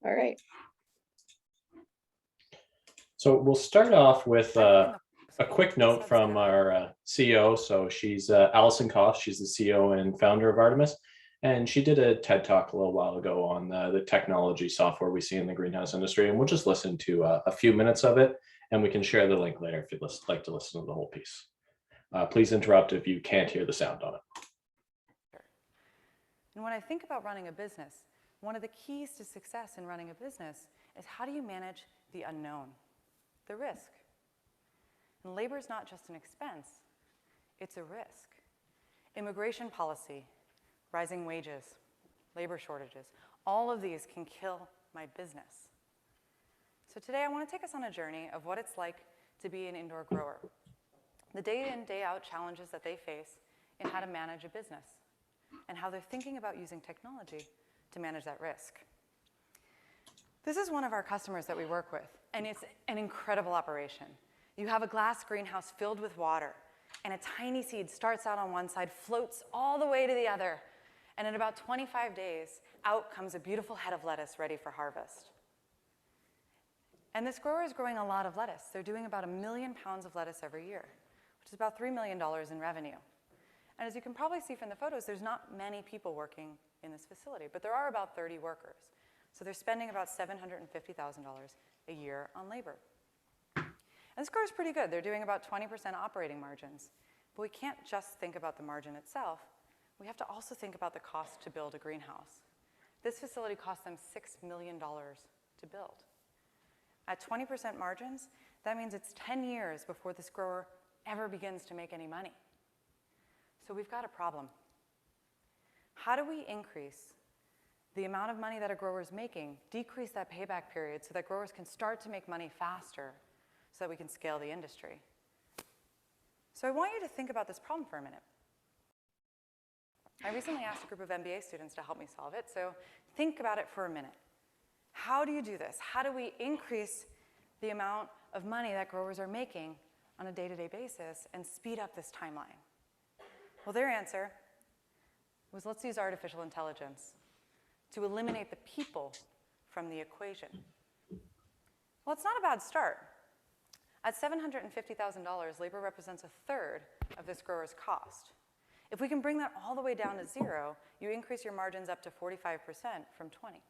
All right. So we'll start off with a Sorry, quick note from our CEO. So she's Allison Koss. She's the CEO and founder of Artemis. And she did a TED Talk a little while ago on the technology software we see in the greenhouse industry. And we'll just listen to a few minutes of it, and we can share the link later if you'd like to listen to the whole piece. Please interrupt if you can't hear the sound on it. And when I think about running a business, one of the keys to success in running a business is how do you manage the unknown, the risk? And labor is not just an expense, it's a risk. Immigration policy, rising wages, labor shortages, all of these can kill my business. So today I want to take us on a journey of what it's like to be an indoor grower, the day in, day out challenges that they face in how to manage a business, and how they're thinking about using technology to manage that risk. This is one of our customers that we work with, and it's an incredible operation. You have a glass greenhouse filled with water, and a tiny seed starts out on one side, floats all the way to the other, and in about 25 days, out comes a beautiful head of lettuce ready for harvest. And this grower is growing a lot of lettuce. They're doing about 1 million pounds of lettuce every year, which is about $3 million in revenue. And as you can probably see from the photos, there's not many people working in this facility, but there are about 30 workers. So they're spending about $750,000 a year on labor. And this grower's pretty good. They're doing about 20% operating margins. But we can't just think about the margin itself. We have to also think about the cost to build a greenhouse. This facility cost them $6 million to build. At 20% margins, that means it's 10 years before this grower ever begins to make any money. So we've got a problem. How do we increase the amount of money that a grower is making, decrease that payback period so that growers can start to make money faster so that we can scale the industry? So I want you to think about this problem for a minute. I recently asked a group of MBA students to help me solve it, so think about it for a minute. How do you do this? How do we increase the amount of money that growers are making on a day-to-day basis and speed up this timeline? Well, their answer was, let's use artificial intelligence to eliminate the people from the equation. Well, it's not a bad start. At $750,000, labor represents 1/3 of this grower's cost. If we can bring that all the way down to zero, you increase your margins up to 45% from 20.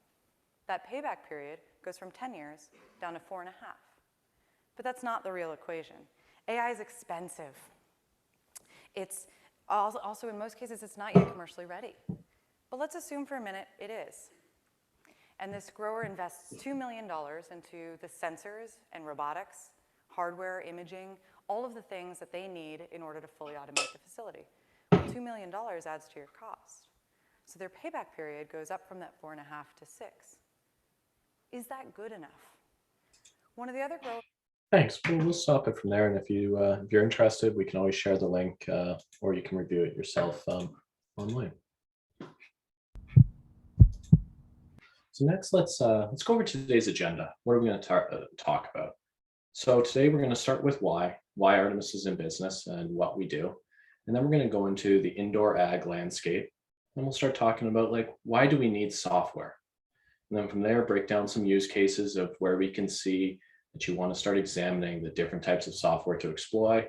That payback period goes from 10 years down to 4.5. But that's not the real equation. AI is expensive. It's also, in most cases, it's not yet commercially ready. But let's assume for a minute it is. And this grower invests $2 million into the sensors and robotics, hardware, imaging, all of the things that they need in order to fully automate the facility. Well, $2 million adds to your cost. So their payback period goes up from that 4.5 to 6. Is that good enough? One of the other growers. Thanks. We'll stop it from there. And if you're interested, we can always share the link, or you can review it yourself online. So next, let's go over today's agenda. What are we going to talk about? So today we're going to start with why Artemis is in business and what we do. And then we're going to go into the indoor ag landscape. And we'll start talking about, like, why do we need software? And then from there, break down some use cases of where we can see that you want to start examining the different types of software to exploit.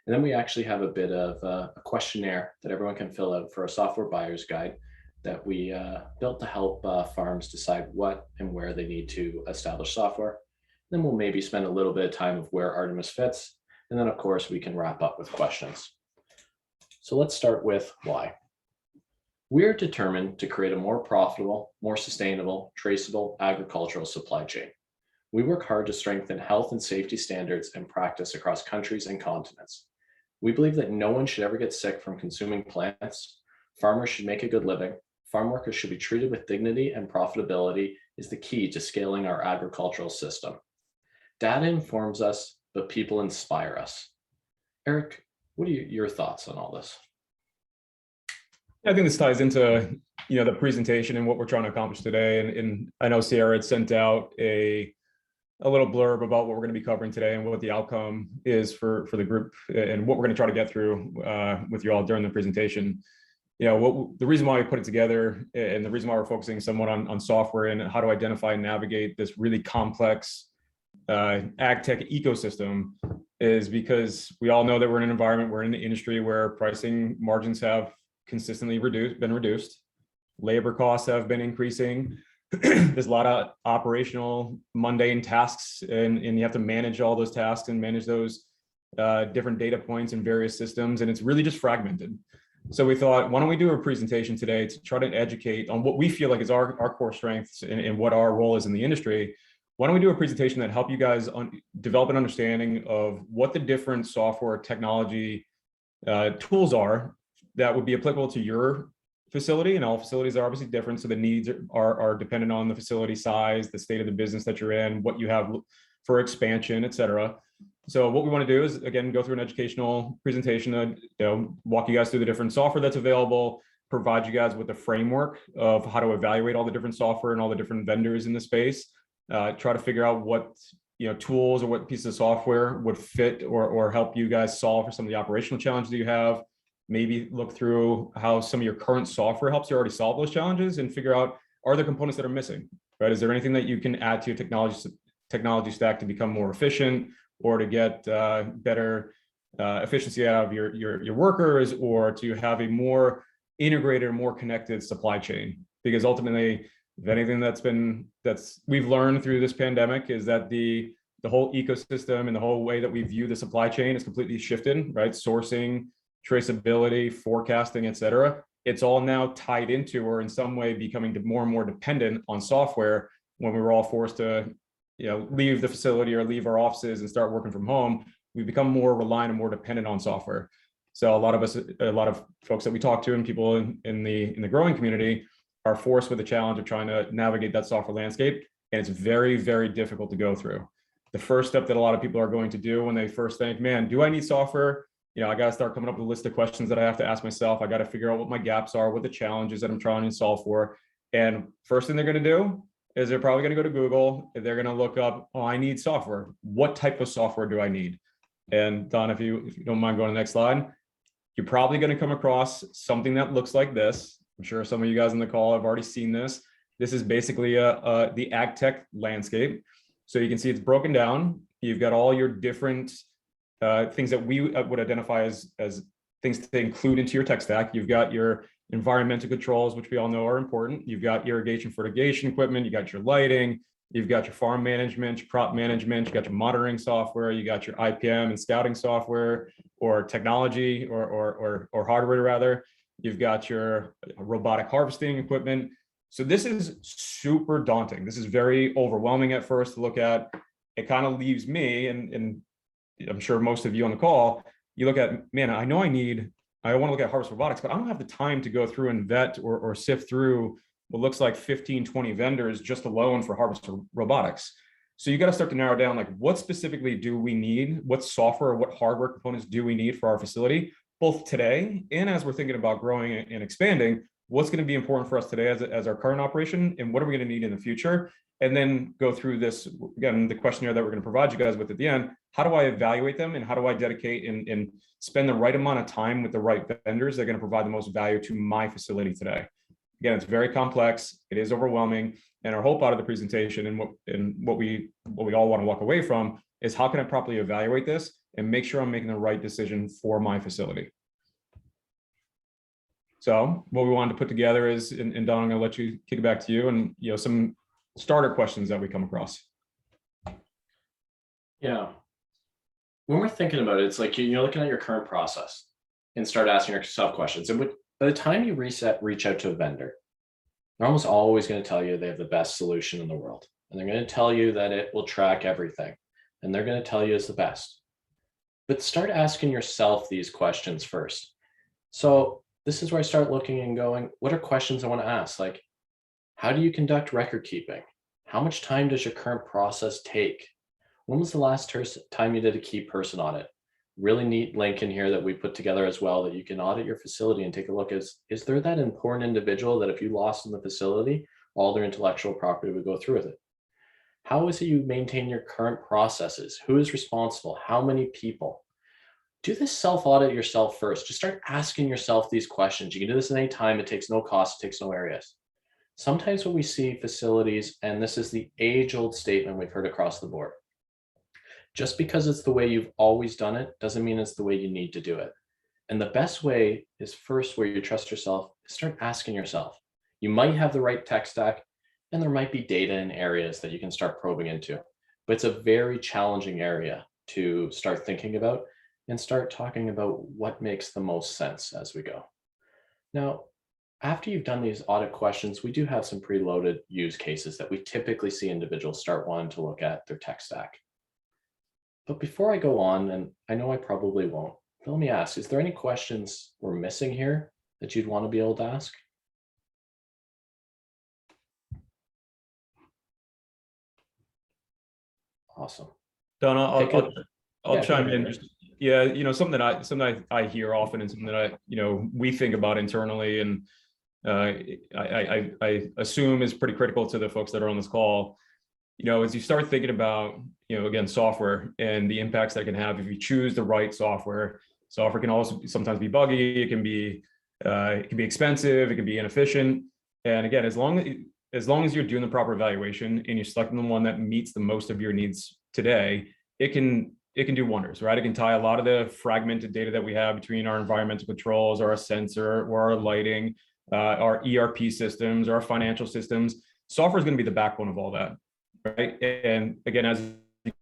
And then we actually have a bit of a questionnaire that everyone can fill out for a software buyer's guide that we built to help farms decide what and where they need to establish software. Then we'll maybe spend a little bit of time of where Artemis fits. And then, of course, we can wrap up with questions. So let's start with why. We're determined to create a more profitable, more sustainable, traceable agricultural supply chain. We work hard to strengthen health and safety standards and practice across countries and continents. We believe that no one should ever get sick from consuming plants. Farmers should make a good living. Farm workers should be treated with dignity, and profitability is the key to scaling our agricultural system. Data informs us, but people inspire us. Eric, what are your thoughts on all this? I think this ties into the presentation and what we're trying to accomplish today. And I know Sierra had sent out a little blurb about what we're going to be covering today and what the outcome is for the group and what we're going to try to get through with you all during the presentation. the reason why we put it together and the reason why we're focusing somewhat on software and how to identify and navigate this really complex ag tech ecosystem is because we all know that we're in an environment, we're in the industry where pricing margins have consistently been reduced. Labor costs have been increasing. There's a lot of operational mundane tasks and you have to manage all those tasks and manage those different data points in various systems. And it's really just fragmented. So we thought, why don't we do a presentation today to try to educate on what we feel like is our core strengths and what our role is in the industry. Why don't we do a presentation that help you guys develop an understanding of what the different software technology tools are that would be applicable to your facility, and all facilities are obviously different. So the needs are dependent on the facility size, the state of the business that you're in, what you have for expansion, et cetera. So what we want to do is, again, go through an educational presentation, walk you guys through the different software that's available, provide you guys with a framework of how to evaluate all the different software and all the different vendors in the space, try to figure out what tools or what pieces of software would fit or help you guys solve for some of the operational challenges that you have. Maybe look through how some of your current software helps you already solve those challenges and figure out, are there components that are missing, right? Is there anything that you can add to your technology stack to become more efficient or to get better efficiency out of your workers, or to have a more integrated, more connected supply chain? Because ultimately, if anything we've learned through this pandemic is that the whole ecosystem and the whole way that we view the supply chain is completely shifted, right? Sourcing, traceability, forecasting, et cetera. It's all now tied into, or in some way becoming more and more dependent on software. When we were all forced to leave the facility or leave our offices and start working from home, we become more reliant and more dependent on software. So a lot of folks that we talk to and people in the growing community are forced with the challenge of trying to navigate that software landscape. And it's very, very difficult to go through. The first step that a lot of people are going to do when they first think, man, do I need software? I got to start coming up with a list of questions that I have to ask myself. I got to figure out what my gaps are, what the challenges that I'm trying to solve for. And first thing they're going to do is they're probably going to go to Google. They're going to look up, I need software. What type of software do I need? And Don, if you don't mind going to the next slide, you're probably going to come across something that looks like this. I'm sure some of you guys on the call have already seen this. This is basically the ag tech landscape. So you can see it's broken down. You've got all your different things that we would identify as things to include into your tech stack. You've got your environmental controls, which we all know are important. You've got irrigation, fertigation equipment. You got your lighting. You've got your farm management, your crop management. You got your monitoring software. You got your IPM and scouting software, or technology, or hardware rather. You've got your robotic harvesting equipment. So this is super daunting. This is very overwhelming at first to look at. It kind of leaves me, and I'm sure most of you on the call, you look at, man, I know I want to look at harvest robotics, but I don't have the time to go through and vet or sift through what looks like 15, 20 vendors just alone for harvest robotics. So you got to start to narrow down, like, what specifically do we need? What software or what hardware components do we need for our facility, both today and as we're thinking about growing and expanding? What's going to be important for us today as our current operation, and what are we going to need in the future? And then go through this, again, the questionnaire that we're going to provide you guys with at the end. How do I evaluate them, and how do I dedicate and spend the right amount of time with the right vendors that are going to provide the most value to my facility today? Again, it's very complex. It is overwhelming. And our hope out of the presentation and what we all want to walk away from is, how can I properly evaluate this and make sure I'm making the right decision for my facility? So what we wanted to put together is, and Don, I'm going to let you kick it back to you, and some starter questions that we come across. Yeah. When we're thinking about it, it's like you're looking at your current process and start asking yourself questions. And by the time you reach out to a vendor, they're almost always going to tell you they have the best solution in the world. And they're going to tell you that it will track everything. And they're going to tell you it's the best. But start asking yourself these questions first. So this is where I start looking and going, what are questions I want to ask? Like, how do you conduct record keeping? How much time does your current process take? When was the last time you did a key person audit? Really neat link in here that we put together as well, that you can audit your facility and take a look. Is there that important individual that if you lost in the facility, all their intellectual property would go through with it? How is it you maintain your current processes? Who is responsible? How many people? do this self-audit yourself first. Just start asking yourself these questions. You can do this at any time. It takes no cost, it takes no areas. Sometimes when we see facilities, and this is the age-old statement we've heard across the board, just because it's the way you've always done it doesn't mean it's the way you need to do it. And the best way is first, where you trust yourself, start asking yourself. You might have the right tech stack, and there might be data in areas that you can start probing into, but it's a very challenging area to start thinking about and start talking about what makes the most sense as we go. Now, after you've done these audit questions, we do have some preloaded use cases that we typically see individuals start wanting to look at their tech stack. But before I go on, and I know I probably won't, but let me ask, is there any questions we're missing here that you'd want to be able to ask? Awesome. Don, Pick I'll it. I'll Yeah, go chime ahead, in. Eric. Just, yeah, something I hear often, and something that we think about internally, and I assume is pretty critical to the folks that are on this call. As you start thinking about, again, software and the impacts that it can have if you choose the right software. Software can also sometimes be buggy. It can be expensive. It can be inefficient. And again, as long as you're doing the proper evaluation and you're selecting the one that meets the most of your needs today, it can do wonders, right? It can tie a lot of the fragmented data that we have between our environmental controls, or our sensor, or our lighting, our ERP systems, or our financial systems. Software is going to be the backbone of all that, right? And again, as you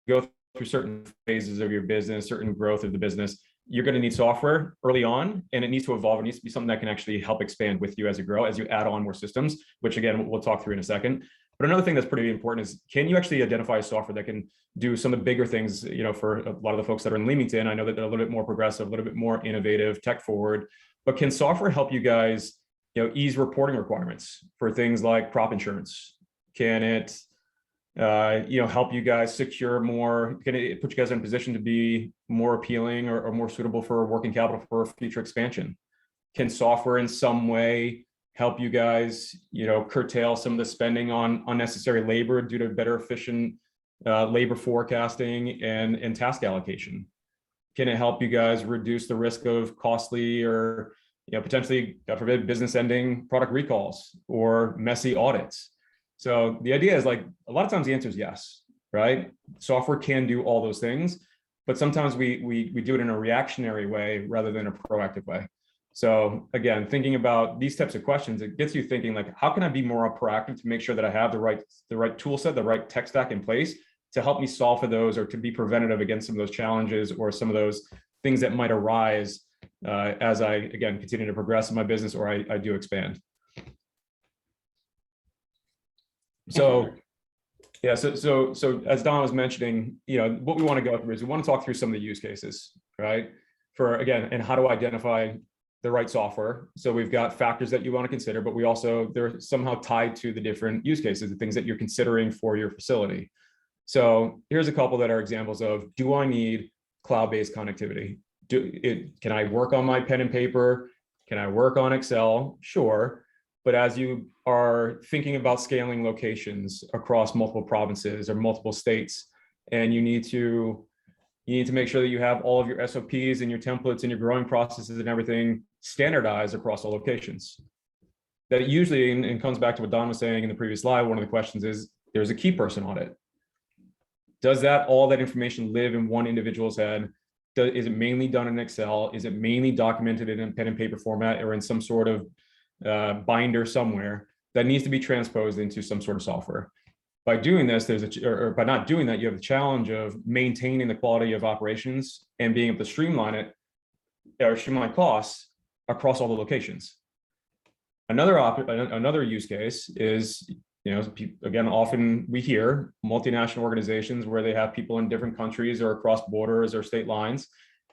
go through certain phases of your business, certain growth of the business, you're going to need software early on, and it needs to evolve. It needs to be something that can actually help expand with you as you grow, as you add on more systems, which again, we'll talk through in a second. But another thing that's pretty important is, can you actually identify a software that can do some of the bigger things, for a lot of the folks that are in Leamington? I know that they're a little bit more progressive, a little bit more innovative, tech forward, but can software help you guys, ease reporting requirements for things like crop insurance? Can it, help you guys secure more? Can it put you guys in a position to be more appealing or more suitable for working capital for future expansion? Can software in some way help you guys, curtail some of the spending on unnecessary labor due to better efficient labor forecasting and task allocation? Can it help you guys reduce the risk of costly or, potentially, God forbid, business ending product recalls or messy audits? So the idea is, like, a lot of times the answer is yes, right? Software can do all those things, but sometimes we do it in a reactionary way rather than a proactive way. So again, thinking about these types of questions, it gets you thinking, like, how can I be more proactive to make sure that I have the right tool set, the right tech stack in place to help me solve for those, or to be preventative against some of those challenges or some of those things that might arise as I, again, continue to progress in my business, or I do expand. So yeah, so as Don was mentioning, what we want to go through is we want to talk through some of the use cases, right? For, again, and how to identify the right software. So we've got factors that you want to consider, but we also, they're somehow tied to the different use cases, the things that you're considering for your facility. So here's a couple that are examples of, do I need cloud-based connectivity? Can I work on my pen and paper? Can I work on Excel? Sure. But as you are thinking about scaling locations across multiple provinces or multiple states, and you need to make sure that you have all of your SOPs and your templates and your growing processes and everything standardized across all locations. That usually, and comes back to what Don was saying in the previous slide, one of the questions is, there's a key person audit. Does all that information live in one individual's head? Is it mainly done in Excel? Is it mainly documented in a pen and paper format or in some sort of binder somewhere that needs to be transposed into some sort of software? By doing this, or by not doing that, you have the challenge of maintaining the quality of operations and being able to streamline it, or streamline costs across all the locations. Another use case is, again, often we hear multinational organizations where they have people in different countries or across borders or state lines,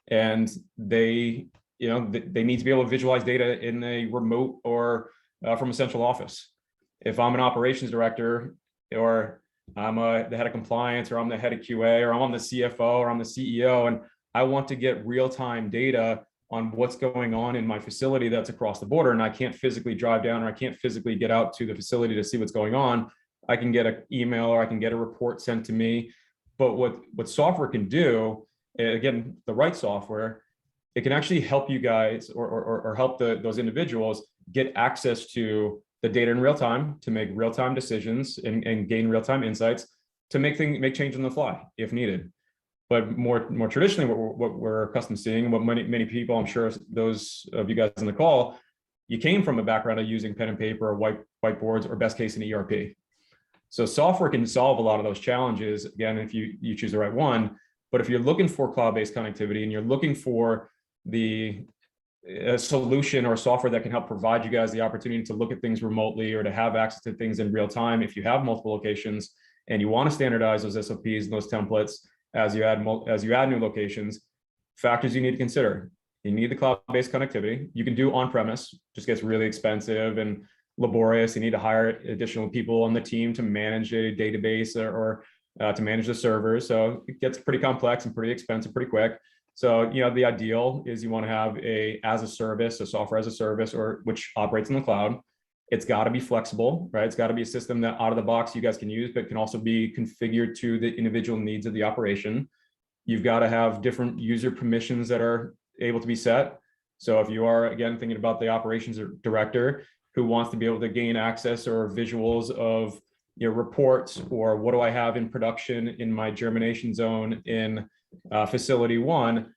and they need to be able to visualize data in a remote or from a central office. If I'm an operations director, or I'm the head of compliance, or I'm the head of QA, or I'm the CFO, or I'm the CEO, and I want to get real-time data on what's going on in my facility that's across the border, and I can't physically drive down, or I can't physically get out to the facility to see what's going on, I can get an email or I can get a report sent to me. But what software can do, again, the right software, it can actually help you guys or help those individuals get access to the data in real time to make real-time decisions and gain real-time insights to make change on the fly if needed. But more traditionally, what we're accustomed to seeing, and what many people, I'm sure those of you guys on the call, you came from a background of using pen and paper or whiteboards, or best case an ERP. So software can solve a lot of those challenges, again, if you choose the right one. But if you're looking for cloud-based connectivity and you're looking for a solution or software that can help provide you guys the opportunity to look at things remotely or to have access to things in real time, if you have multiple locations and you want to standardize those SOPs and those templates as you add new locations, factors you need to consider. You need the cloud-based connectivity. You can do on-premise, just gets really expensive and laborious. You need to hire additional people on the team to manage a database or to manage the servers. So it gets pretty complex and pretty expensive pretty quick. So, the ideal is you want to have a software as a service, or which operates in the cloud. It's got to be flexible, right? It's got to be a system that out of the box you guys can use, but can also be configured to the individual needs of the operation. You've got to have different user permissions that are able to be set. So if you are, again, thinking about the operations director who wants to be able to gain access or visuals of reports, or what do I have in production in my germination zone in facility 1,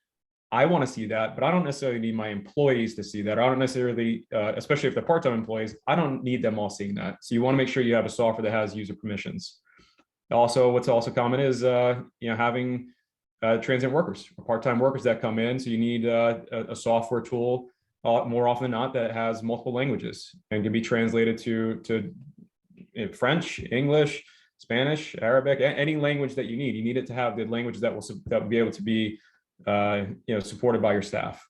I want to see that, but I don't necessarily need my employees to see that. I don't necessarily, especially if they're part-time employees, I don't need them all seeing that. So you want to make sure you have a software that has user permissions. Also, what's also common is having transient workers or part-time workers that come in. So you need a software tool more often than not that has multiple languages and can be translated to French, English, Spanish, Arabic, any language that you need. You need it to have the language that will be able to be supported by your staff.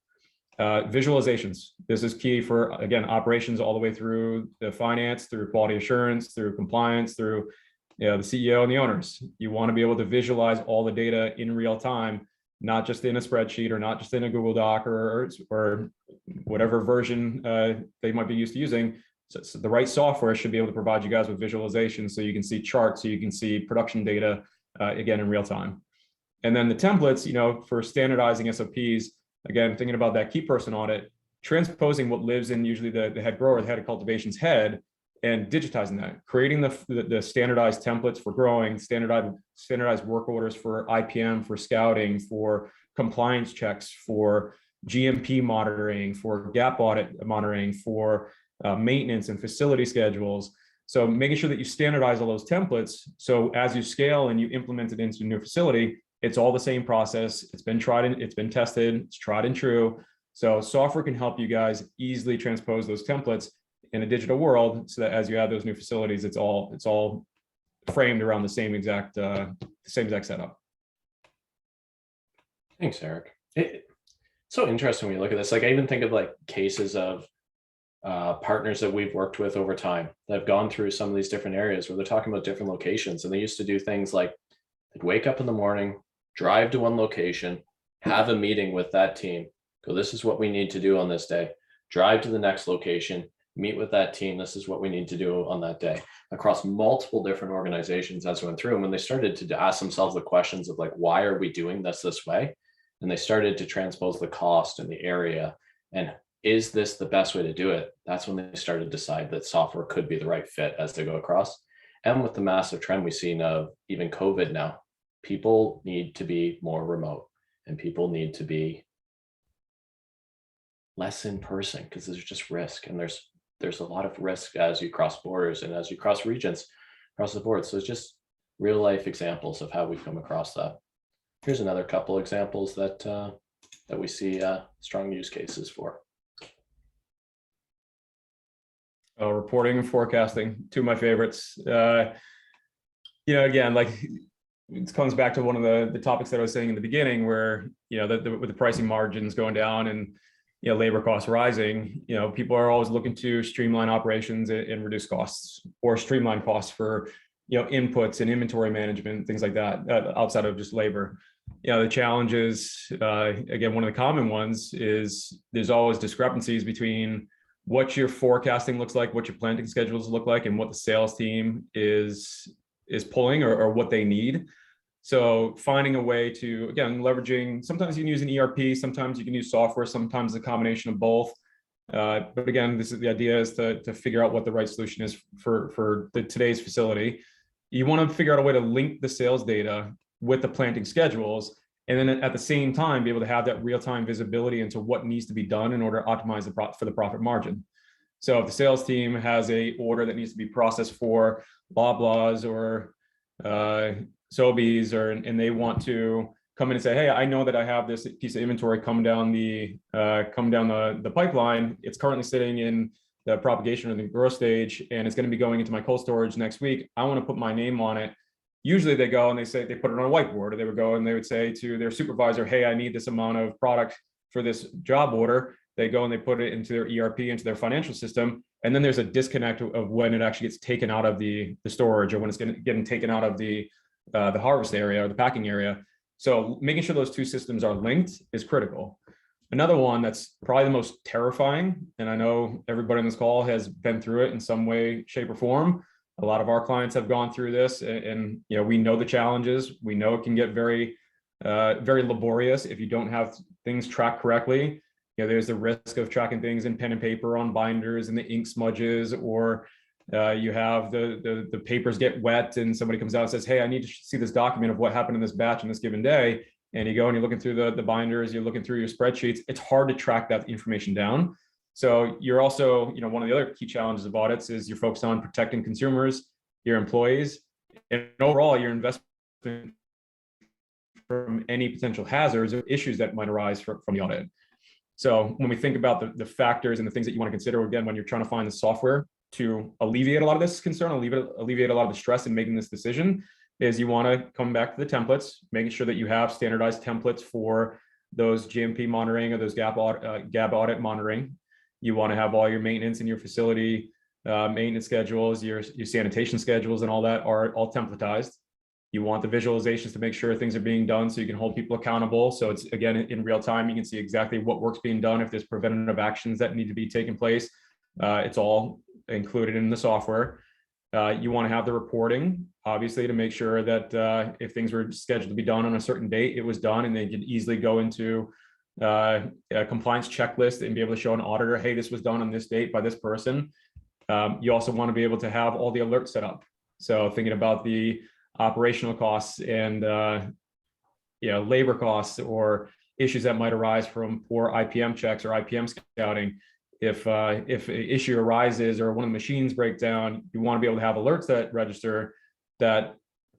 Visualizations. This is key for, again, operations all the way through the finance, through quality assurance, through compliance, through the CEO and the owners. You want to be able to visualize all the data in real time, not just in a spreadsheet or not just in a Google Doc or whatever version they might be used to using. So the right software should be able to provide you guys with visualizations so you can see charts, so you can see production data, again, in real time. And then the templates, for standardizing SOPs, again, thinking about that key person audit, transposing what lives in usually the head grower, the head of cultivation's head, and digitizing that, creating the standardized templates for growing, standardized work orders for IPM, for scouting, for compliance checks, for GMP monitoring, for gap audit monitoring, for maintenance and facility schedules. So making sure that you standardize all those templates. So as you scale and you implement it into a new facility, it's all the same process. It's been tried and it's been tested. It's tried and true. So software can help you guys easily transpose those templates in a digital world, so that as you add those new facilities, it's all framed around the same exact setup. Thanks, Eric. It's so interesting when you look at this. Like, I even think of cases of partners that we've worked with over time that have gone through some of these different areas where they're talking about different locations, and they used to do things like they'd wake up in the morning, drive to one location, have a meeting with that team, go, this is what we need to do on this day, drive to the next location, meet with that team, this is what we need to do on that day, across multiple different organizations as we went through. And when they started to ask themselves the questions of why are we doing this way? And they started to transpose the cost and the area, and is this the best way to do it? That's when they started to decide that software could be the right fit as they go across. And with the massive trend we've seen of even COVID now, people need to be more remote and people need to be less in person because there's just risk, and there's a lot of risk as you cross borders and as you cross regions across the board. So it's just real life examples of how we've come across that. Here's another couple examples that we see strong use cases for. Reporting and forecasting, two of my favorites. Again, it comes back to one of the topics that I was saying in the beginning, where with the pricing margins going down and labor costs rising, people are always looking to streamline operations and reduce costs, or streamline costs for inputs and inventory management, things like that, outside of just labor. The challenge is, again, one of the common ones is there's always discrepancies between what your forecasting looks like, what your planting schedules look like, and what the sales team is pulling or what they need. So finding a way to, again, leveraging, sometimes you can use an ERP, sometimes you can use software, sometimes a combination of both. But again, this is the idea is to figure out what the right solution is for today's facility. You want to figure out a way to link the sales data with the planting schedules, and then at the same time, be able to have that real-time visibility into what needs to be done in order to optimize for the profit margin. So if the sales team has a order that needs to be processed for Loblaws or Sobeys, and they want to come in and say, hey, I know that I have this piece of inventory come down the pipeline. It's currently sitting in the propagation or the growth stage, and it's going to be going into my cold storage next week. I want to put my name on it. Usually they go and they put it on a whiteboard, or they would go and they would say to their supervisor, hey, I need this amount of product for this job order. They go and they put it into their ERP, into their financial system. And then there's a disconnect of when it actually gets taken out of the storage, or when it's getting taken out of the harvest area or the packing area. So making sure those two systems are linked is critical. Another one that's probably the most terrifying, and I know everybody on this call has been through it in some way, shape, or form. A lot of our clients have gone through this, and we know the challenges. We know it can get very, very laborious if you don't have things tracked correctly. There's the risk of tracking things in pen and paper on binders and the ink smudges, or you have the papers get wet and somebody comes out and says, hey, I need to see this document of what happened in this batch on this given day. And you go and you're looking through the binders, you're looking through your spreadsheets. It's hard to track that information down. So you're also, one of the other key challenges of audits is you're focused on protecting consumers, your employees, and overall your investment from any potential hazards or issues that might arise from the audit. So when we think about the factors and the things that you want to consider, again, when you're trying to find the software to alleviate a lot of this concern, alleviate a lot of the stress in making this decision, is you want to come back to the templates, making sure that you have standardized templates for those GMP monitoring or those GAB audit monitoring. You want to have all your maintenance in your facility, maintenance schedules, your sanitation schedules, and all that are all templatized. You want the visualizations to make sure things are being done so you can hold people accountable. So it's, again, in real time, you can see exactly what work's being done. If there's preventative actions that need to be taken place, it's all included in the software. You want to have the reporting, obviously, to make sure that if things were scheduled to be done on a certain date, it was done, and they could easily go into a compliance checklist and be able to show an auditor, hey, this was done on this date by this person. You also want to be able to have all the alerts set up. So thinking about the operational costs and labor costs or issues that might arise from poor IPM checks or IPM scouting. If an issue arises or one of the machines break down, you want to be able to have alerts that register that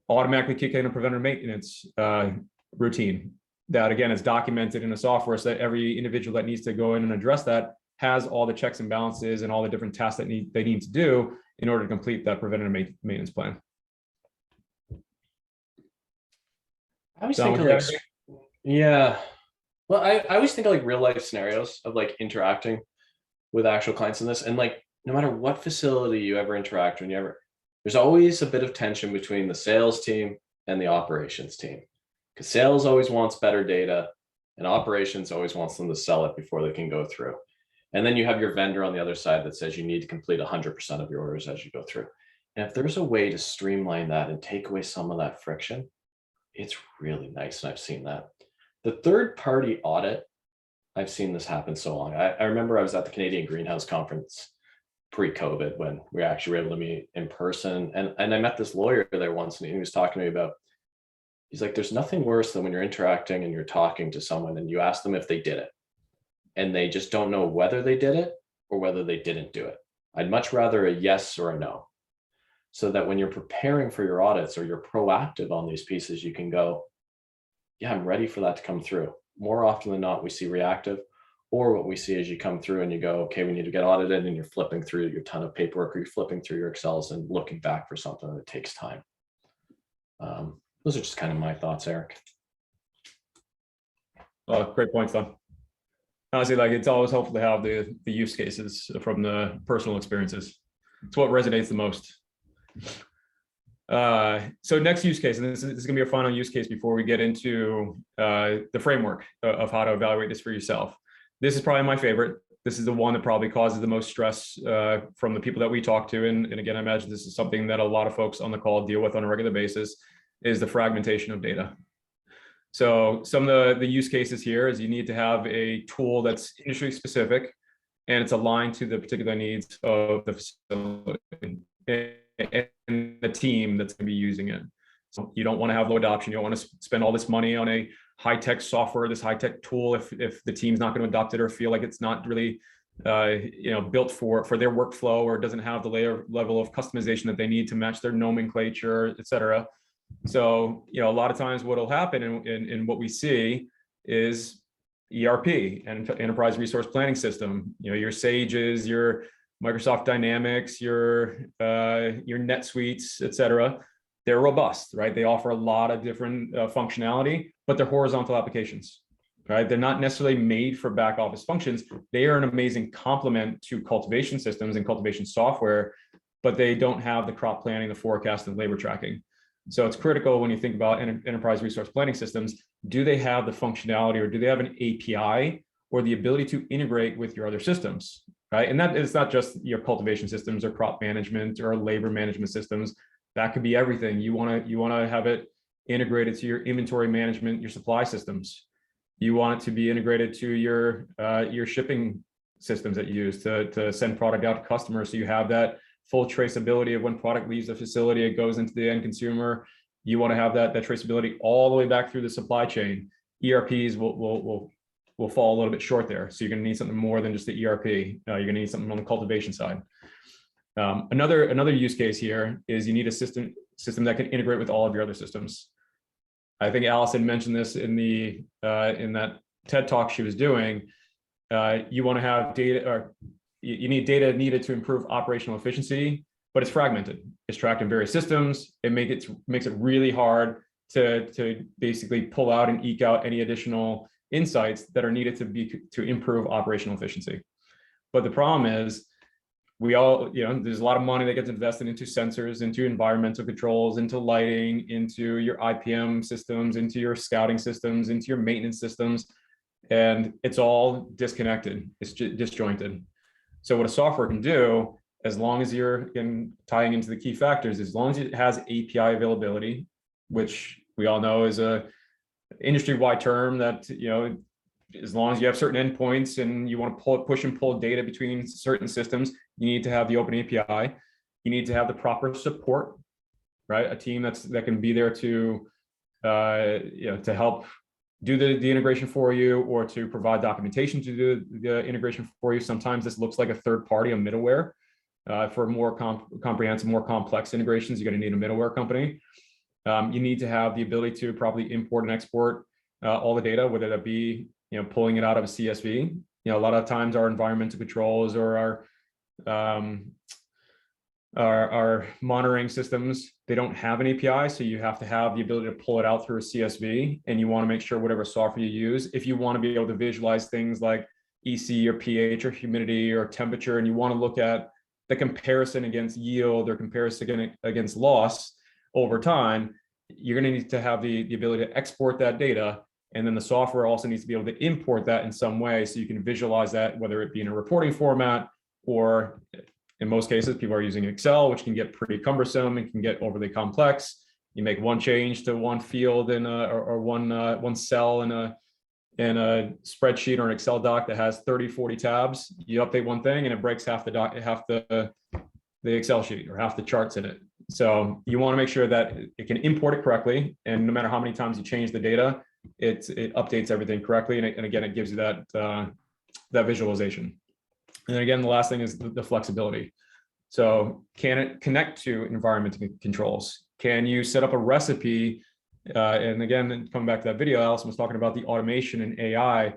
automatically kick in a preventative maintenance routine that, again, is documented in a software so that every individual that needs to go in and address that has all the checks and balances and all the different tasks that they need to do in order to complete that preventative maintenance plan. I always think of well, I always think of like real life scenarios of like interacting with actual clients in this, and like no matter what facility you ever interact with, there's always a bit of tension between the sales team and the operations team, because sales always wants better data and operations always wants them to sell it before they can go through. And then you have your vendor on the other side that says you need to complete 100% of your orders as you go through. And if there's a way to streamline that and take away some of that friction, it's really nice. And I've seen that. The third party audit, I've seen this happen so long. I remember I was at the Canadian Greenhouse Conference pre-COVID when we actually were able to meet in person. And I met this lawyer there once, and he was talking to me about, he's like, there's nothing worse than when you're interacting and you're talking to someone and you ask them if they did it, and they just don't know whether they did it or whether they didn't do it. I'd much rather a yes or a no, so that when you're preparing for your audits or you're proactive on these pieces, you can go, yeah, I'm ready for that to come through. More often than not, we see reactive, or what we see is you come through and you go, okay, we need to get audited, and you're flipping through your ton of paperwork, or you're flipping through your Excels and looking back for something that takes time. Those are just kind of my thoughts, Eric. Great points, Don. Honestly, like, it's always helpful to have the use cases from the personal experiences. It's what resonates the most. So next use case, and this is going to be our final use case before we get into the framework of how to evaluate this for yourself. This is probably my favorite. This is the one that probably causes the most stress from the people that we talk to. And again, I imagine this is something that a lot of folks on the call deal with on a regular basis, is the fragmentation of data. So some of the use cases here is you need to have a tool that's industry specific and it's aligned to the particular needs of the facility and the team that's going to be using it. So you don't want to have low adoption. You don't want to spend all this money on a high-tech software, this high-tech tool, if the team's not going to adopt it or feel like it's not really built for their workflow, or doesn't have the level of customization that they need to match their nomenclature, et cetera. So, a lot of times what will happen in what we see is ERP and enterprise resource planning system, your Sages, your Microsoft Dynamics, your NetSuites, et cetera. They're robust, right? They offer a lot of different functionality, but they're horizontal applications, right? They're not necessarily made for back office functions. They are an amazing complement to cultivation systems and cultivation software, but they don't have the crop planning, the forecast, and labor tracking. So it's critical when you think about enterprise resource planning systems, do they have the functionality, or do they have an API or the ability to integrate with your other systems, right? And that is not just your cultivation systems or crop management or labor management systems. That could be everything. You want to have it integrated to your inventory management, your supply systems. You want it to be integrated to your shipping systems that you use to send product out to customers. So you have that full traceability of when product leaves the facility, it goes into the end consumer. You want to have that traceability all the way back through the supply chain. ERPs will fall a little bit short there. So you're going to need something more than just the ERP. You're going to need something on the cultivation side. Another use case here is you need a system that can integrate with all of your other systems. I think Allison mentioned this in that TED talk she was doing. You want to have data, or you need data needed to improve operational efficiency, but it's fragmented. It's tracked in various systems. It makes it really hard to basically pull out and eke out any additional insights that are needed to improve operational efficiency. But the problem is, there's a lot of money that gets invested into sensors, into environmental controls, into lighting, into your IPM systems, into your scouting systems, into your maintenance systems, and it's all disconnected. It's disjointed. So what a software can do, as long as you're tying into the key factors, as long as it has API availability, which we all know is a industry-wide term that, as long as you have certain endpoints and you want to push and pull data between certain systems, you need to have the open API. You need to have the proper support, right? A team that can be there to help do the integration for you, or to provide documentation to do the integration for you. Sometimes this looks like a third party, a middleware. For more comprehensive, more complex integrations, you're going to need a middleware company. You need to have the ability to probably import and export all the data, whether that be pulling it out of a CSV. A lot of times our environmental controls or our monitoring systems, they don't have an API, so you have to have the ability to pull it out through a CSV, and you want to make sure whatever software you use, if you want to be able to visualize things like EC or pH or humidity or temperature, and you want to look at the comparison against yield or comparison against loss over time, you're going to need to have the ability to export that data. And then the software also needs to be able to import that in some way so you can visualize that, whether it be in a reporting format, or in most cases, people are using Excel, which can get pretty cumbersome and can get overly complex. You make one change to one field or one cell in a spreadsheet or an Excel doc that has 30, 40 tabs. You update one thing and it breaks half the Excel sheet or half the charts in it. So you want to make sure that it can import it correctly, and no matter how many times you change the data, it updates everything correctly, and again, it gives you that visualization. And then again, the last thing is the flexibility. So can it connect to environmental controls? Can you set up a recipe? And again, coming back to that video, Allison was talking about the automation and AI.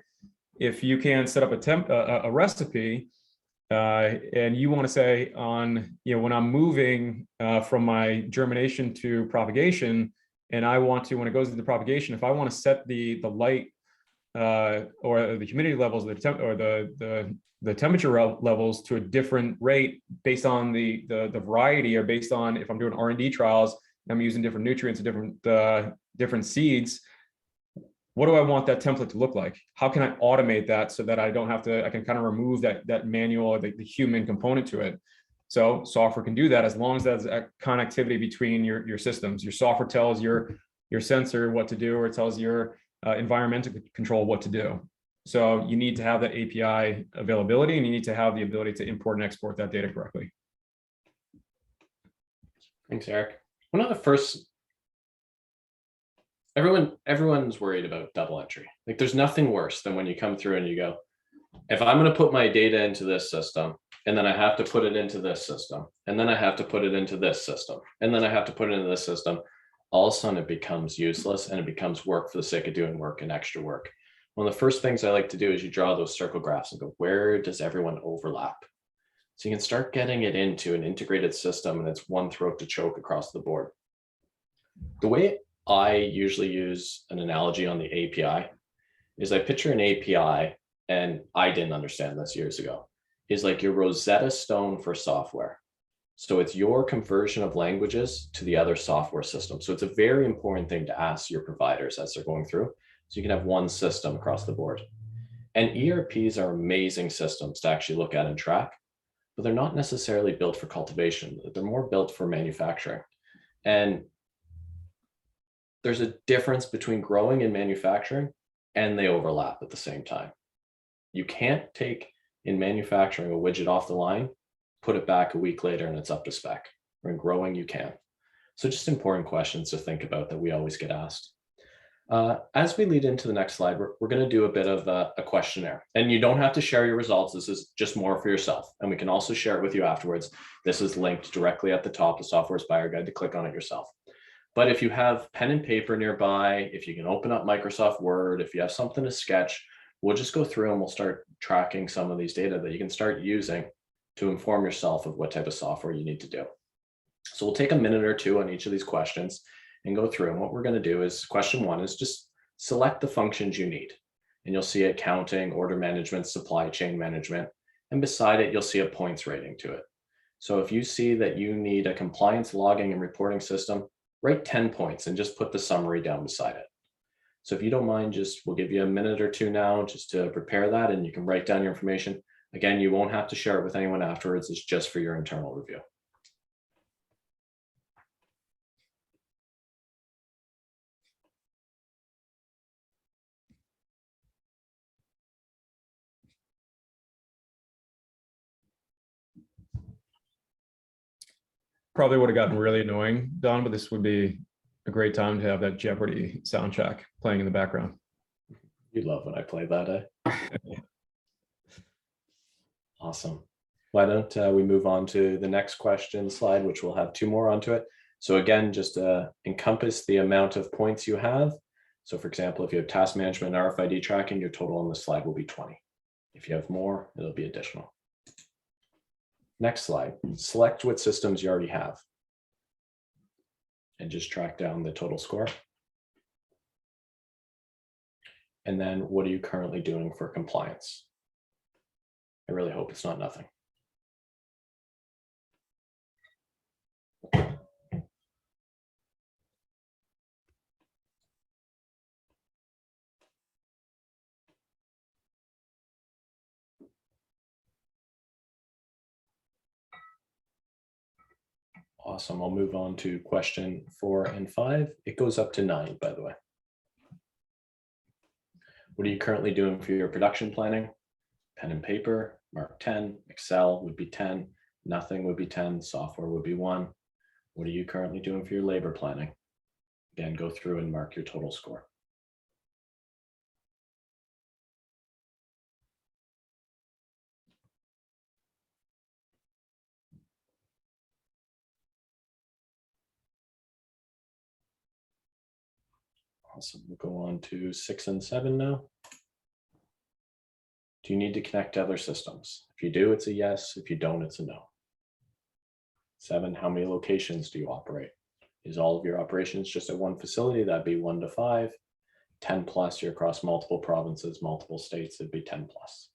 If you can set up a recipe, and you want to say when I'm moving from my germination to propagation, and I want to, when it goes into propagation, if I want to set the light or the humidity levels, or the temperature levels to a different rate based on the variety, or based on if I'm doing R&D trials, and I'm using different nutrients and different seeds, what do I want that template to look like? How can I automate that so that I don't have to, I can kind of remove that manual or the human component to it? So software can do that as long as there's a connectivity between your systems. Your software tells your sensor what to do, or it tells your environmental control what to do. So you need to have that API availability, and you need to have the ability to import and export that data correctly. Thanks, Eric. One of the first, everyone's worried about double entry. Like there's nothing worse than when you come through and you go, if I'm going to put my data into this system, and then I have to put it into this system, and then I have to put it into this system, and then I have to put it into this system, all of a sudden it becomes useless and it becomes work for the sake of doing work and extra work. One of the first things I like to do is you draw those circle graphs and go, where does everyone overlap? So you can start getting it into an integrated system, and it's one throat to choke across the board. The way I usually use an analogy on the API is I picture an API, and I didn't understand this years ago, is like your Rosetta Stone for software. So it's your conversion of languages to the other software system. So it's a very important thing to ask your providers as they're going through, so you can have one system across the board. And ERPs are amazing systems to actually look at and track, but they're not necessarily built for cultivation. They're more built for manufacturing. And there's a difference between growing and manufacturing, and they overlap at the same time. You can't take in manufacturing a widget off the line, put it back a week later, and it's up to spec. Or in growing, you can. So just important questions to think about that we always get asked. As we lead into the next slide, we're going to do a bit of a questionnaire, and you don't have to share your results. This is just more for yourself, and we can also share it with you afterwards. This is linked directly at the top, the Software's Buyer Guide, to click on it yourself. But if you have pen and paper nearby, if you can open up Microsoft Word, if you have something to sketch, we'll just go through and we'll start tracking some of these data that you can start using to inform yourself of what type of software you need to do. So we'll take a minute or two on each of these questions and go through. And what we're going to do is, question one is just select the functions you need. And you'll see accounting, order management, supply chain management. And beside it, you'll see a points rating to it. So if you see that you need a compliance logging and reporting system, write 10 points and just put the summary down beside it. So if you don't mind, we'll give you a minute or two now just to prepare that, and you can write down your information. Again, you won't have to share it with anyone afterwards. It's just for your internal review. Probably would have gotten really annoying, Don, but this would be a great time to have that Jeopardy soundtrack playing in the background. You love when I play that, eh? Awesome. Why don't we move on to the next question slide, which will have two more onto it. So again, just encompass the amount of points you have. So for example, if you have task management and RFID tracking, your total on the slide will be 20. If you have more, it'll be additional. Next slide, select what systems you already have and just track down the total score. And then what are you currently doing for compliance? I really hope it's not nothing. Awesome. I'll move on to question 4 and 5. It goes up to 9, by the way. What are you currently doing for your production planning? Pen and paper, mark 10. Excel would be 10. Nothing would be 10. Software would be 1. What are you currently doing for your labor planning? Again, go through and mark your total score. Awesome. We'll go on to 6 and 7 now. Do you need to connect to other systems? If you do, it's a yes. If you don't, it's a no. 7, how many locations do you operate? Is all of your operations just at one facility? That'd be 1 to 5. 10 plus, you're across multiple provinces, multiple states, it'd be 10 plus.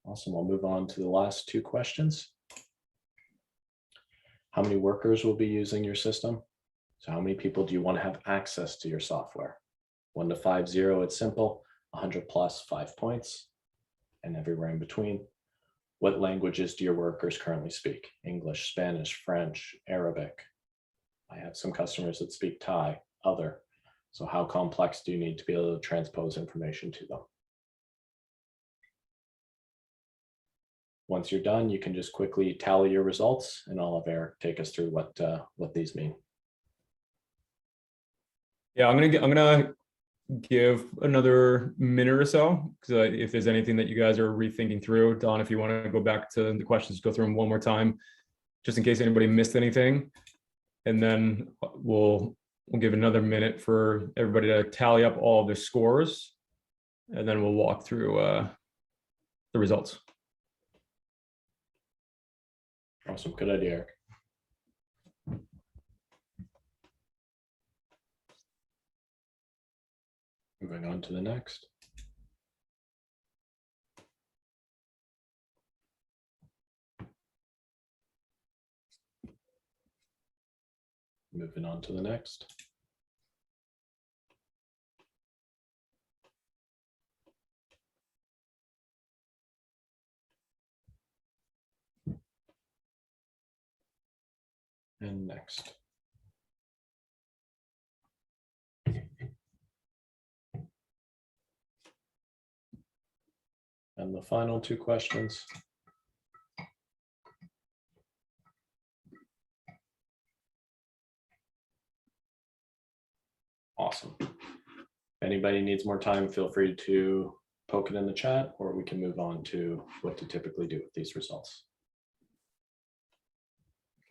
Awesome. I'll move on to the last 2 questions. How many workers will be using your system? So how many people do you want to have access to your software? 1 to 50, it's simple. 100 plus, 5 points, and everywhere in between. What languages do your workers currently speak? English, Spanish, French, Arabic. I have some customers that speak Thai, other. So how complex do you need to be able to transpose information to them? Once you're done, you can just quickly tally your results, and I'll have Eric take us through what these mean. Yeah, I'm gonna give another minute or so, because if there's anything that you guys are rethinking through, Don, if you want to go back to the questions, go through them one more time, just in case anybody missed anything. And then we'll give another minute for everybody to tally up all of their scores, and then we'll walk through the results. Awesome, good idea, Eric. Moving on to the next. Moving on to the next. And next. And the final 2 questions. Awesome. If anybody needs more time, feel free to poke it in the chat, or we can move on to what to typically do with these results.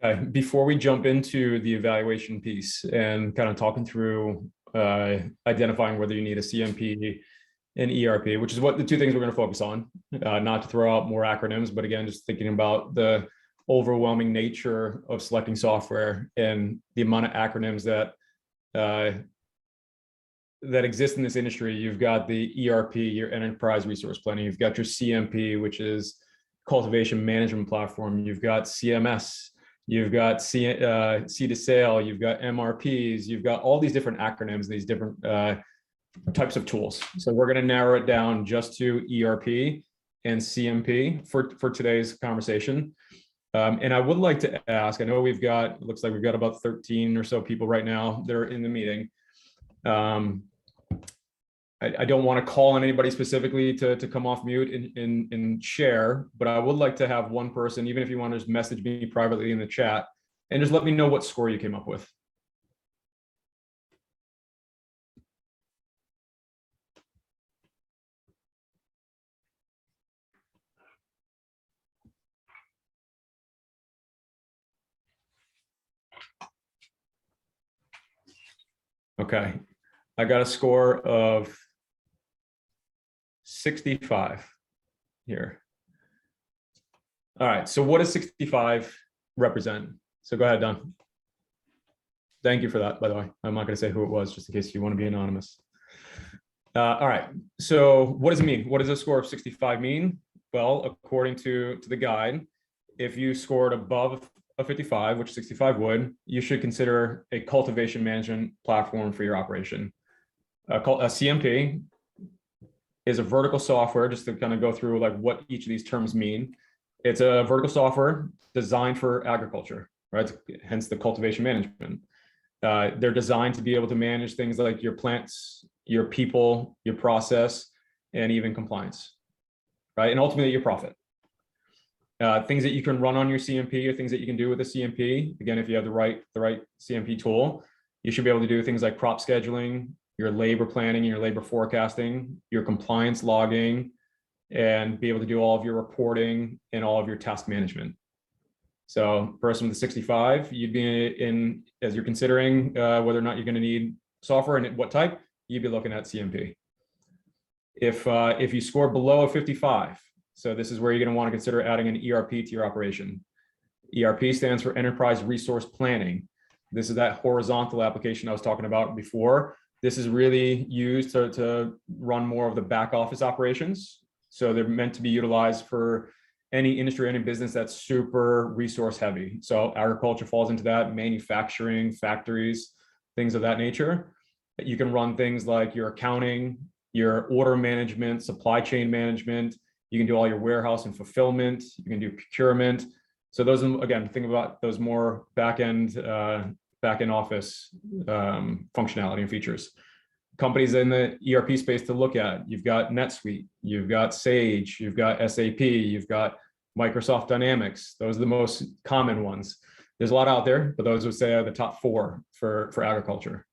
Okay, before we jump into the evaluation piece and kind of talking through identifying whether you need a CMP and ERP, which is what the 2 things we're going to focus on, not to throw out more acronyms, but again, just thinking about the overwhelming nature of selecting software and the amount of acronyms that exist in this industry. You've got the ERP, your enterprise resource planning. You've got your CMP, which is cultivation management platform. You've got CMS. You've got seed to sale. You've got MRPs. You've got all these different acronyms, these different types of tools. So we're going to narrow it down just to ERP and CMP for today's conversation. And I would like to ask, I know it looks like we've got about 13 or so people right now that are in the meeting. I don't want to call on anybody specifically to come off mute and share, but I would like to have one person, even if you want to just message me privately in the chat, and just let me know what score you came up with. Okay, I got a score of 65 here. All right, so what does 65 represent? So go ahead, Don. Thank you for that, by the way. I'm not going to say who it was, just in case you want to be anonymous. All right, so what does it mean? What does a score of 65 mean? Well, according to the guide, if you scored above a 55, which 65 would, you should consider a cultivation management platform for your operation. A CMP is a vertical software, just to kind of go through like what each of these terms mean. It's a vertical software designed for agriculture, right? Hence the cultivation management. They're designed to be able to manage things like your plants, your people, your process, and even compliance, right? And ultimately your profit. Things that you can run on your CMP, or things that you can do with a CMP. Again, if you have the right CMP tool, you should be able to do things like crop scheduling, your labor planning, your labor forecasting, your compliance logging, and be able to do all of your reporting and all of your task management. So person with a 65, you'd be in, as you're considering whether or not you're going to need software and what type, you'd be looking at CMP. If you score below a 55, so this is where you're going to want to consider adding an ERP to your operation. ERP stands for Enterprise Resource Planning. This is that horizontal application I was talking about before. This is really used to run more of the back office operations. So they're meant to be utilized for any industry, any business that's super resource heavy. So agriculture falls into that, manufacturing, factories, things of that nature. You can run things like your accounting, your order management, supply chain management. You can do all your warehouse and fulfillment. You can do procurement. So those, again, think about those more back-end office functionality and features. Companies in the ERP space to look at, you've got NetSuite, you've got Sage, you've got SAP, you've got Microsoft Dynamics. Those are the most common ones. There's a lot out there, but those would say are the top 4 for agriculture.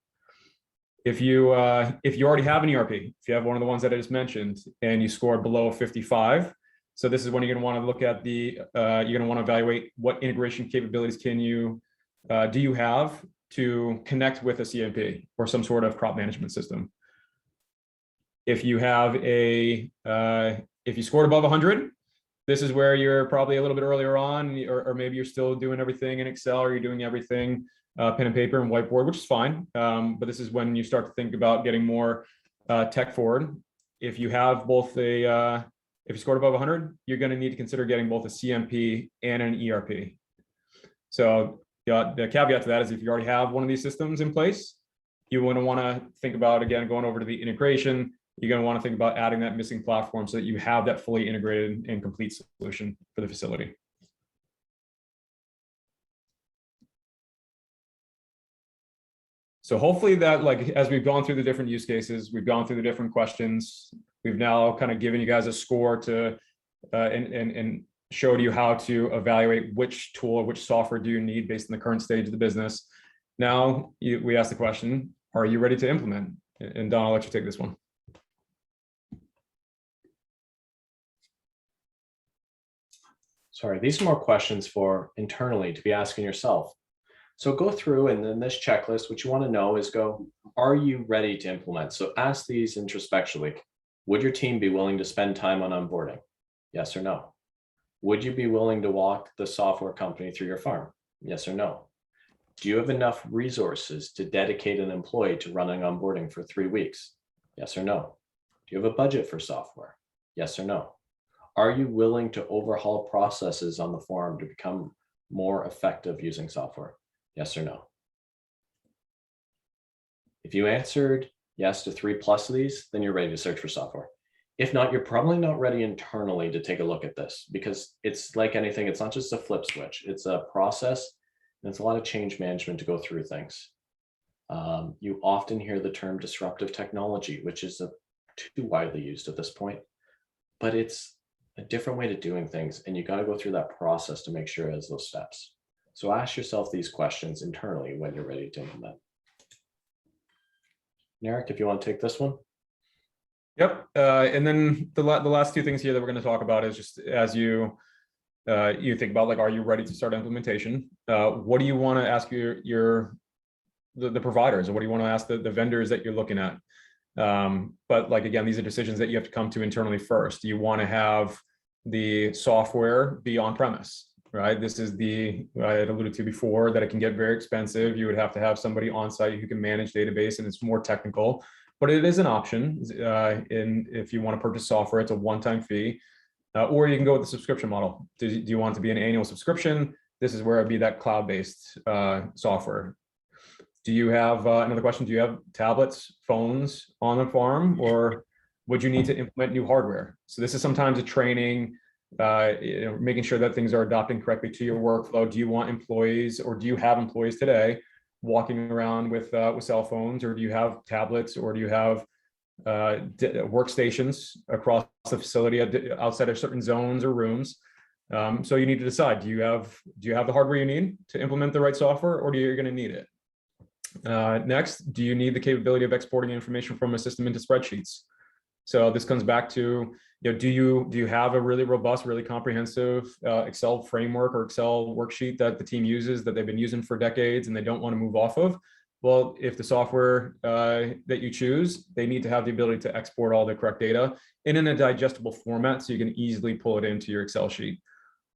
If you already have an ERP, if you have one of the ones that I just mentioned, and you scored below 55, so this is when you're going to want to look at the, you're going to want to evaluate what integration capabilities do you have to connect with a CMP or some sort of crop management system. If you have if you scored above 100, this is where you're probably a little bit earlier on, or maybe you're still doing everything in Excel, or you're doing everything pen and paper and whiteboard, which is fine. But this is when you start to think about getting more tech forward. If you have both if you scored above 100, you're going to need to consider getting both a CMP and an ERP. So the caveat to that is if you already have one of these systems in place, you want to think about, again, going over to the integration. You're going to want to think about adding that missing platform so that you have that fully integrated and complete solution for the facility. So hopefully that, like, as we've gone through the different use cases, we've gone through the different questions, we've now kind of given you guys a score to and showed you how to evaluate which tool or which software do you need based on the current stage of the business. Now we ask the question, are you ready to implement? And Don, I'll let you take this one. Sorry, these are more questions for internally to be asking yourself. So go through, and then this checklist, what you want to know is are you ready to implement? So ask these introspectively. Would your team be willing to spend time on onboarding? Yes or no? Would you be willing to walk the software company through your farm? Yes or no? Do you have enough resources to dedicate an employee to running onboarding for 3 weeks? Yes or no? Do you have a budget for software? Yes or no? Are you willing to overhaul processes on the farm to become more effective using software? Yes or no? If you answered yes to 3+ of these, then you're ready to search for software. If not, you're probably not ready internally to take a look at this, because it's like anything, it's not just a flip switch, it's a process, and it's a lot of change management to go through things. You often hear the term disruptive technology, which is too widely used at this point, but it's a different way to doing things, and you got to go through that process to make sure it has those steps. So ask yourself these questions internally when you're ready to implement. Eric, if you want to take this one. Yep. And then the last 2 things here that we're going to talk about is just as you think about, like, are you ready to start implementation? What do you want to ask the providers, or what do you want to ask the vendors that you're looking at? But, like, again, these are decisions that you have to come to internally first. Do you want to have the software be on premise, right? This is I had alluded to before that it can get very expensive. You would have to have somebody on site who can manage database, and it's more technical, but it is an option. If you want to purchase software, it's a one-time fee, or you can go with the subscription model. Do you want it to be an annual subscription? This is where it'd be that cloud-based software. Do you have another question? Do you have tablets, phones on the farm, or would you need to implement new hardware? So this is sometimes a training, making sure that things are adopting correctly to your workflow. Do you want employees, or do you have employees today walking around with cell phones, or do you have tablets, or do you have workstations across the facility outside of certain zones or rooms? So you need to decide: do you have the hardware you need to implement the right software, or you're going to need it? Next, do you need the capability of exporting information from a system into spreadsheets? So this comes back to, do you have a really robust, really comprehensive Excel framework or Excel worksheet that the team uses, that they've been using for decades and they don't want to move off of? Well, if the software that you choose, they need to have the ability to export all the correct data in a digestible format so you can easily pull it into your Excel sheet.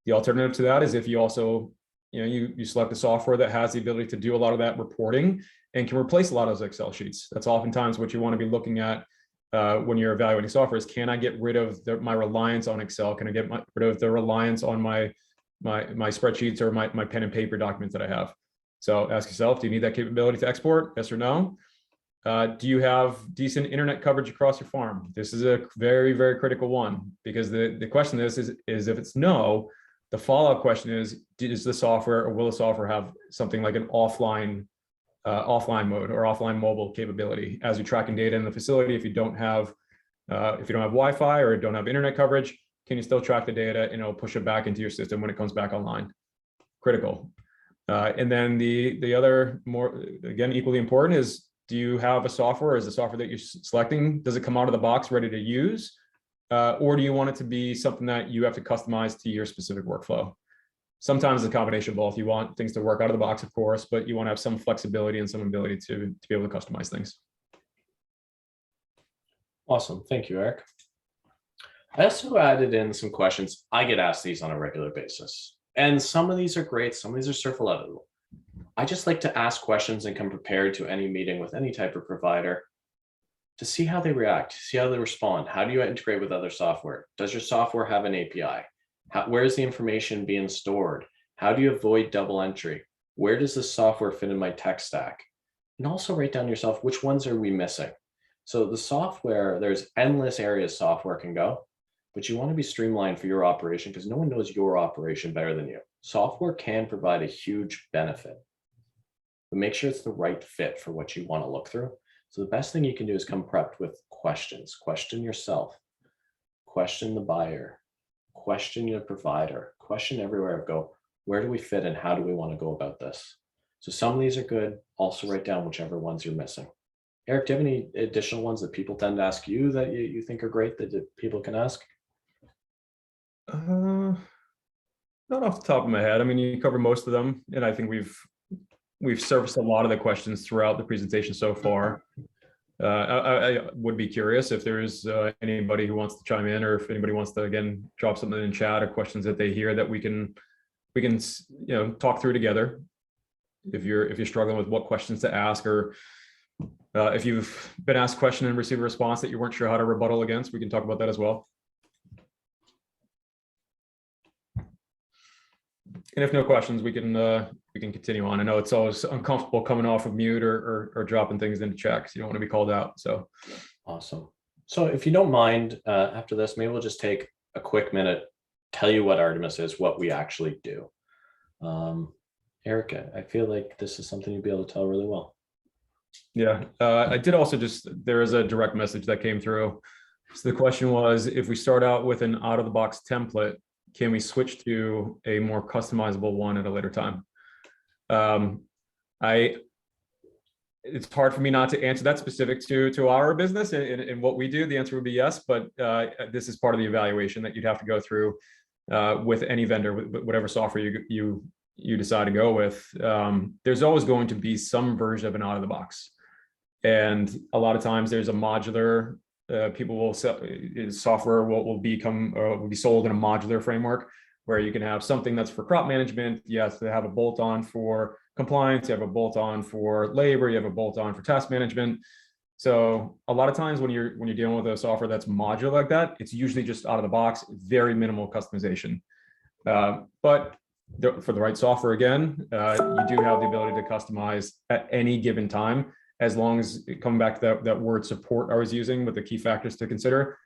The alternative to that is if you also, you select a software that has the ability to do a lot of that reporting and can replace a lot of those Excel sheets. That's oftentimes what you want to be looking at when you're evaluating software is, can I get rid of my reliance on Excel? Can I get rid of the reliance on my spreadsheets or my pen and paper documents that I have? So ask yourself, do you need that capability to export? Yes or no? Do you have decent internet coverage across your farm? This is a very, very critical one, because the question is if it's no, the follow-up question is the software, or will the software have something like an offline mode or offline mobile capability as you're tracking data in the facility? If you don't have Wi-Fi or don't have internet coverage, can you still track the data and it'll push it back into your system when it comes back online? Critical. And then the other, more, again, equally important is, do you have a software? Is the software that you're selecting, does it come out of the box ready to use? Or do you want it to be something that you have to customize to your specific workflow? Sometimes it's a combination of both. You want things to work out of the box, of course, but you want to have some flexibility and some ability to be able to customize things. Awesome. Thank you, Eric. I also added in some questions. I get asked these on a regular basis, and some of these are great. Some of these are surface level. I just like to ask questions and come prepared to any meeting with any type of provider to see how they react, see how they respond. How do you integrate with other software? Does your software have an API? Where is the information being stored? How do you avoid double entry? Where does this software fit in my tech stack? And also write down yourself, which ones are we missing? So the software, there's endless areas software can go, but you want to be streamlined for your operation, because no one knows your operation better than you. Software can provide a huge benefit, but make sure it's the right fit for what you want to look through. So the best thing you can do is come prepped with questions. Question yourself, question the buyer, question your provider, question everywhere. Go, where do we fit and how do we want to go about this? So some of these are good. Also write down whichever ones you're missing. Eric, do you have any additional ones that people tend to ask you that you think are great that people can ask? Not off the top of my head. I mean, you cover most of them, and I think we've serviced a lot of the questions throughout the presentation so far. I would be curious if there's anybody who wants to chime in, or if anybody wants to, again, drop something in chat or questions that they hear that we can talk through together. If you're struggling with what questions to ask, or if you've been asked a question and received a response that you weren't sure how to rebuttal against, we can talk about that as well. And if no questions, we can continue on. I know it's always uncomfortable coming off of mute or dropping things into chat because you don't want to be called out. So awesome. So if you don't mind, after this, maybe we'll just take a quick minute, tell you what Artemis is, what we actually do. Erica, I feel like this is something you'd be able to tell really well. Yeah, I did also there is a direct message that came through. So the question was, if we start out with an out-of-the-box template, can we switch to a more customizable one at a later time? It's hard for me not to answer that specific to our business and what we do. The answer would be yes, but this is part of the evaluation that you'd have to go through with any vendor, whatever software you decide to go with. There's always going to be some version of an out of the box, and a lot of times there's a modular. People will sell software will be sold in a modular framework where you can have something that's for crop management. You have to have a bolt-on for compliance. You have a bolt-on for labor. You have a bolt-on for task management. So a lot of times when you're dealing with a software that's modular like that, it's usually just out of the box, very minimal customization. But for the right software, again, you do have the ability to customize at any given time, as long as, coming back to that word support I was using with the key factors to consider,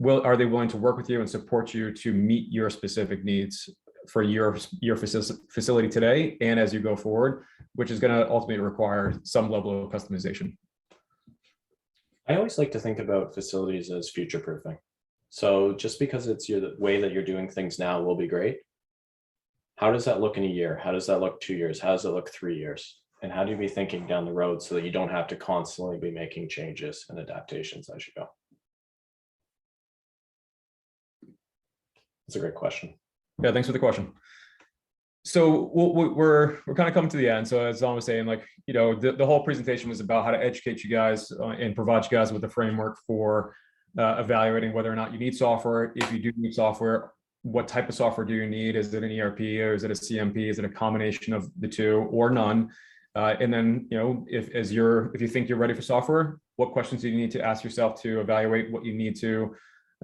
are they willing to work with you and support you to meet your specific needs for your facility today and as you go forward, which is going to ultimately require some level of customization. I always like to think about facilities as future-proofing. So just because it's the way that you're doing things now will be great, how does that look in a year? How does that look 2 years? How does it look 3 years? And how do you be thinking down the road so that you don't have to constantly be making changes and adaptations as you go? That's a great question. Yeah, thanks for the question. So we're kind of coming to the end. So as I was saying, the whole presentation was about how to educate you guys and provide you guys with a framework for evaluating whether or not you need software. If you do need software, what type of software do you need? Is it an ERP or is it a CMP? Is it a combination of the two or none? And then, if you think you're ready for software, what questions do you need to ask yourself to evaluate what you need to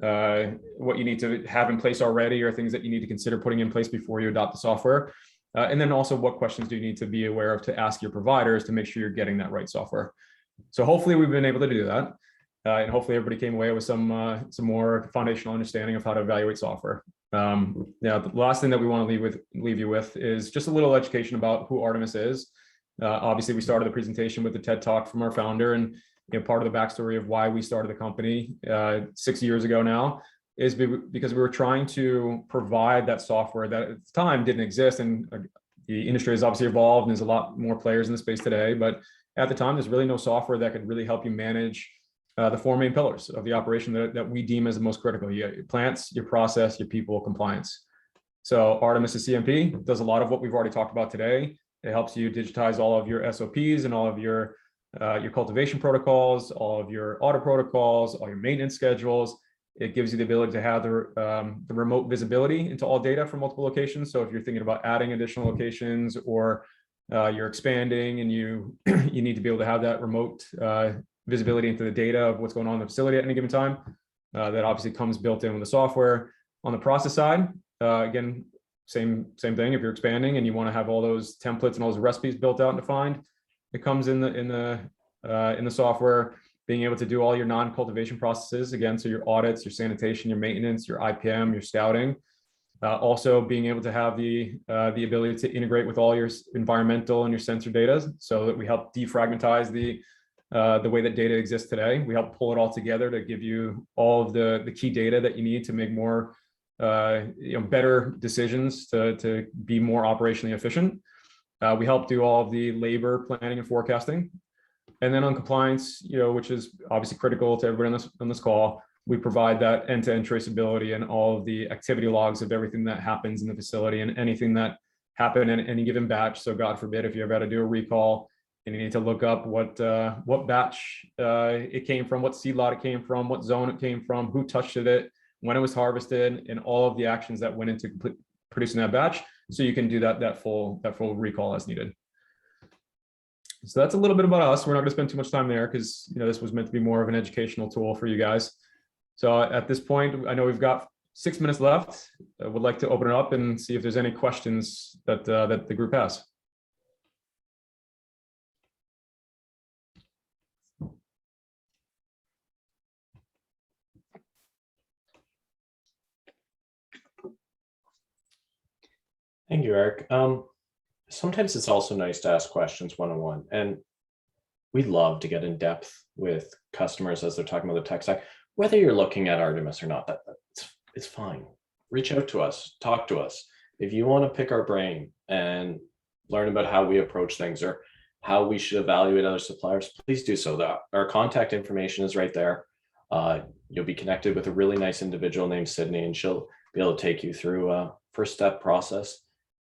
have in place already, or things that you need to consider putting in place before you adopt the software. And then also, what questions do you need to be aware of to ask your providers to make sure you're getting that right software. So hopefully we've been able to do that. And hopefully everybody came away with some more foundational understanding of how to evaluate software. Now, the last thing that we want to leave you with is just a little education about who Artemis is. Obviously, we started the presentation with the TED Talk from our founder, and part of the backstory of why we started the company 6 years ago now is because we were trying to provide that software that at the time didn't exist. And the industry has obviously evolved, and there's a lot more players in the space today. But at the time, there's really no software that could really help you manage the four main pillars of the operation that we deem as the most critical: your plants, your process, your people, compliance. So Artemis CMP does a lot of what we've already talked about today. It helps you digitize all of your SOPs and all of your cultivation protocols, all of your audit protocols, all your maintenance schedules. It gives you the ability to have the remote visibility into all data from multiple locations. So if you're thinking about adding additional locations, or you're expanding and you need to be able to have that remote visibility into the data of what's going on in the facility at any given time, that obviously comes built in with the software. On the process side, again, same thing. If you're expanding and you want to have all those templates and all those recipes built out and defined, it comes in the software. Being able to do all your non-cultivation processes, again, so your audits, your sanitation, your maintenance, your IPM, your scouting. Also being able to have the ability to integrate with all your environmental and your sensor data, so that we help defragmentize the way that data exists today. We help pull it all together to give you all of the key data that you need to make more better decisions to be more operationally efficient. We help do all of the labor planning and forecasting. And then on compliance, which is obviously critical to everybody on this call, we provide that end-to-end traceability and all of the activity logs of everything that happens in the facility and anything that happened in any given batch. So God forbid, if you ever had to do a recall and you need to look up what batch it came from, what seed lot it came from, what zone it came from, who touched it, when it was harvested, and all of the actions that went into producing that batch, so you can do that full recall as needed. So that's a little bit about us. We're not going to spend too much time there because this was meant to be more of an educational tool for you guys. So at this point, I know we've got 6 minutes left. I would like to open it up and see if there's any questions that the group has. Thank you, Eric. Sometimes it's also nice to ask questions one-on-one, and we love to get in depth with customers as they're talking about the tech stack. Whether you're looking at Artemis or not, it's fine. Reach out to us, talk to us. If you want to pick our brain and learn about how we approach things or how we should evaluate other suppliers, please do so. Our contact information is right there. You'll be connected with a really nice individual named Sydney, and she'll be able to take you through a first step process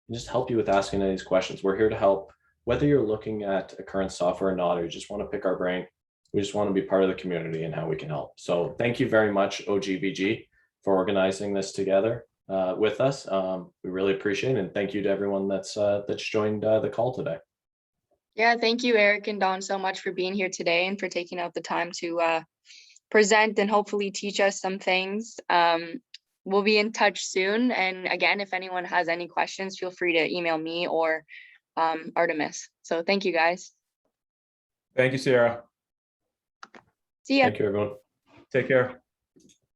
and just help you with asking any of these questions. We're here to help, whether you're looking at a current software or not, or you just want to pick our brain. We just want to be part of the community and how we can help. So thank you very much, OGBG, for organizing this together with us. We really appreciate it. And thank you to everyone that's joined the call today. Yeah, thank you, Eric and Don, so much for being here today and for taking out the time to present and hopefully teach us some things. We'll be in touch soon. And again, if anyone has any questions, feel free to email me or Artemis. So thank you, guys. Thank you, Sierra. See ya. Thank you, everyone. Take care.